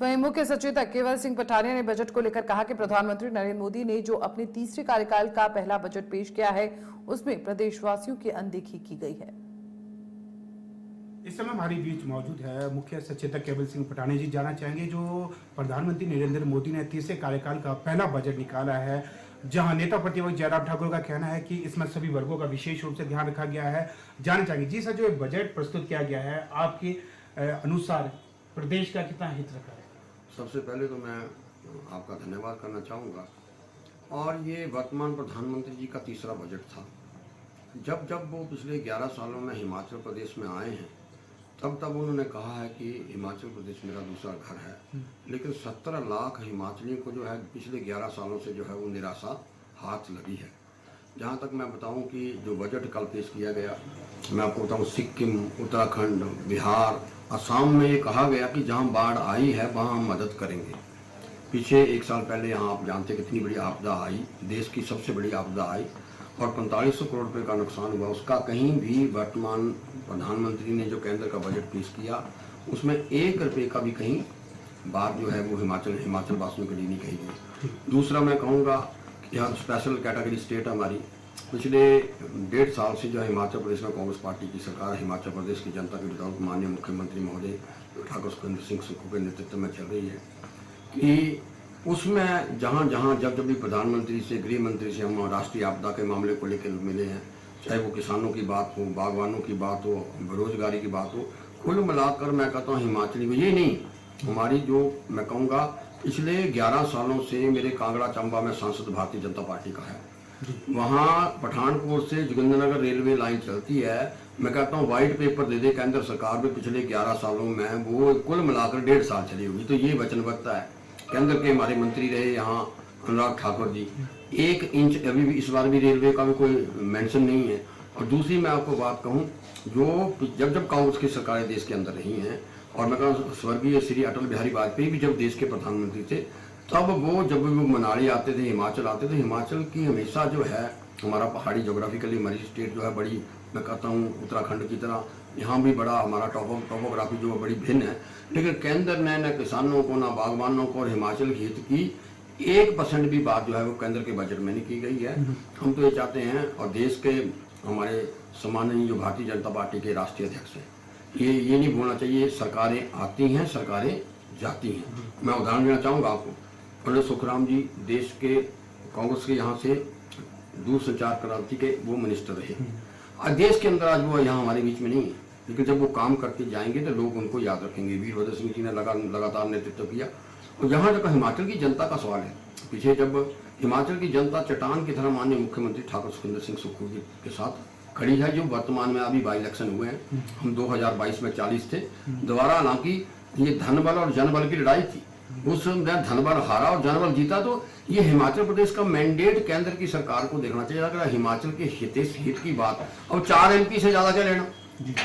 वहीं मुख्य सचेतक केवल सिंह पठानिया ने बजट को लेकर कहा कि प्रधानमंत्री नरेंद्र मोदी ने जो अपने तीसरे कार्यकाल का पहला बजट पेश किया है उसमें प्रदेशवासियों की अनदेखी की गई है। इस समय हमारे बीच मौजूद है मुख्य सचेतक केवल सिंह पठानिया जी। जानना चाहेंगे जो प्रधानमंत्री नरेंद्र मोदी ने तीसरे कार्यकाल का पहला बजट निकाला है, जहां नेता प्रतिपक्ष जयराम ठाकुर का कहना है कि इसमें सभी वर्गों का विशेष रूप से ध्यान रखा गया है। जानना चाहेंगे जी सर, जो बजट प्रस्तुत किया गया है आपके अनुसार प्रदेश का कितना हित रखा है? सबसे पहले तो मैं आपका धन्यवाद करना चाहूँगा। और ये वर्तमान प्रधानमंत्री जी का तीसरा बजट था। जब वो पिछले 11 सालों में हिमाचल प्रदेश में आए हैं तब उन्होंने कहा है कि हिमाचल प्रदेश मेरा दूसरा घर है। लेकिन 17 लाख हिमाचलियों को जो है पिछले 11 सालों से जो है वो निराशा हाथ लगी है। जहाँ तक मैं बताऊँ कि जो बजट कल पेश किया गया, मैं आपको बताऊँ सिक्किम, उत्तराखंड, बिहार, असम में ये कहा गया कि जहाँ बाढ़ आई है वहाँ हम मदद करेंगे। पीछे 1 साल पहले यहाँ आप जानते कितनी बड़ी आपदा आई, देश की सबसे बड़ी आपदा आई और 4500 करोड़ रुपए का नुकसान हुआ। उसका कहीं भी वर्तमान प्रधानमंत्री ने जो केंद्र का बजट पेश किया उसमें 1 रुपये का भी कहीं बात जो है वो हिमाचल वासियों के लिए नहीं कही गई। दूसरा मैं कहूँगा कि यहाँ स्पेशल कैटेगरी स्टेट हमारी पिछले 1.5 साल से जो है हिमाचल प्रदेश में कांग्रेस पार्टी की सरकार हिमाचल प्रदेश की जनता के विधायक माननीय मुख्यमंत्री महोदय ठाकुर सुखविंदर सिंह सुक्खू के नेतृत्व में चल रही है कि उसमें जहाँ जब भी प्रधानमंत्री से, गृह मंत्री से हम राष्ट्रीय आपदा के मामले को लेकर मिले हैं, चाहे वो किसानों की बात हो, बागवानों की बात हो, बेरोजगारी की बात हो, कुल मिलाकर मैं कहता हूँ हिमाचली को ये नहीं, हमारी जो मैं कहूँगा पिछले 11 सालों से मेरे कांगड़ा चंबा में सांसद भारतीय जनता पार्टी का है। वहाँ पठानकोट से जोगिंद्रनगर रेलवे लाइन चलती है। मैं कहता हूँ व्हाइट पेपर दे दे केंद्र सरकार में पिछले 11 सालों में वो कुल मिलाकर 1.5 साल चली होगी। तो ये वचनबद्धता है। केंद्र के हमारे मंत्री रहे यहाँ अनुराग ठाकुर जी, 1 इंच अभी भी इस बार भी रेलवे का भी कोई मेंशन नहीं है। और दूसरी मैं आपको बात कहूँ, जो जब कांग्रेस की सरकारें देश के अंदर रही हैं और मैं कहूँ स्वर्गीय श्री अटल बिहारी वाजपेयी भी जब देश के प्रधानमंत्री थे तब वो जब भी वो मनाली आते थे, हिमाचल आते थे, हिमाचल की हमेशा जो है हमारा पहाड़ी जोग्राफिकली हमारी स्टेट जो है बड़ी, मैं कहता हूँ उत्तराखंड की तरह यहाँ भी बड़ा हमारा टोपोग्राफी जो है बड़ी भिन्न है। लेकिन केंद्र ने न किसानों को, ना बागवानों को और हिमाचल के हित की 1% भी बात जो है वो केंद्र के बजट में नहीं की गई है। हम तो ये चाहते हैं और देश के हमारे सम्माननीय जो भारतीय जनता पार्टी के राष्ट्रीय अध्यक्ष हैं, ये नहीं भूलना चाहिए, सरकारें आती हैं, सरकारें जाती हैं। मैं उदाहरण देना चाहूँगा आपको, पंडित सुखराम जी देश के कांग्रेस के यहाँ से दूरसंचार क्रांति के वो मिनिस्टर रहे। आज देश के अंदर आज वो यहाँ हमारे बीच में नहीं है, लेकिन जब वो काम करके जाएंगे तो लोग उनको याद रखेंगे। वीरभद्र सिंह जी ने लगातार नेतृत्व किया। और जहाँ तक हिमाचल की जनता का सवाल है, पीछे जब हिमाचल की जनता चट्टान की तरह माननीय मुख्यमंत्री ठाकुर सुखविंदर सिंह सुक्खू जी के साथ खड़ी है, जो वर्तमान में अभी बाई इलेक्शन हुए हैं, हम 2022 में 40 थे, दोबारा हालांकि ये धनबल और जनबल की लड़ाई थी, उस धनबल हारा और जनबल जीता। तो ये हिमाचल प्रदेश का मैंडेट केंद्र की सरकार को देखना चाहिए। अगर हिमाचल के हित की बात, और 4 MP से ज्यादा क्या लेना,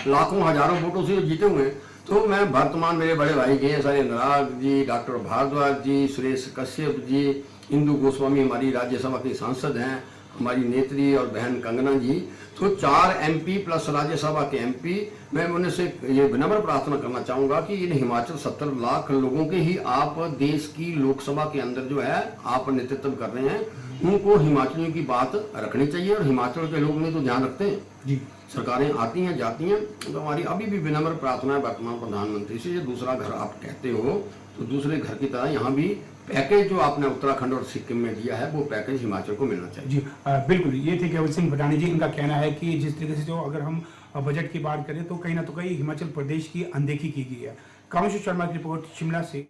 लाखों हजारों वोटों से जीते हुए हैं। तो मैं वर्तमान मेरे बड़े भाई के सारे अनुराग जी, डॉक्टर भारद्वाज जी, सुरेश कश्यप जी, इंदु गोस्वामी हमारी राज्यसभा की सांसद हैं, हमारी नेत्री और बहन कंगना जी, तो 4 MP प्लस राज्यसभा के MP, मैं उन्हें से ये विनम्र प्रार्थना करना चाहूँगा कि इन हिमाचल 70 लाख लोगों के ही आप देश की लोकसभा के अंदर जो है आप नेतृत्व कर रहे हैं, उनको हिमाचलियों की बात रखनी चाहिए। और हिमाचल के लोग ने तो ध्यान रखते हैं जी, सरकारें आती हैं जाती हैं। तो हमारी अभी भी विनम्र प्रार्थना है वर्तमान प्रधानमंत्री से, ये दूसरा घर आप कहते हो तो दूसरे घर की तरह यहाँ भी पैकेज जो आपने उत्तराखंड और सिक्किम में दिया है वो पैकेज हिमाचल को मिलना चाहिए। जी बिल्कुल, ये थे केवल सिंह पठानिया जी। इनका कहना है कि जिस तरीके से जो अगर हम बजट की बात करें तो कहीं ना कहीं हिमाचल प्रदेश की अनदेखी की गई है। कामेश्वर शर्मा की रिपोर्ट शिमला से।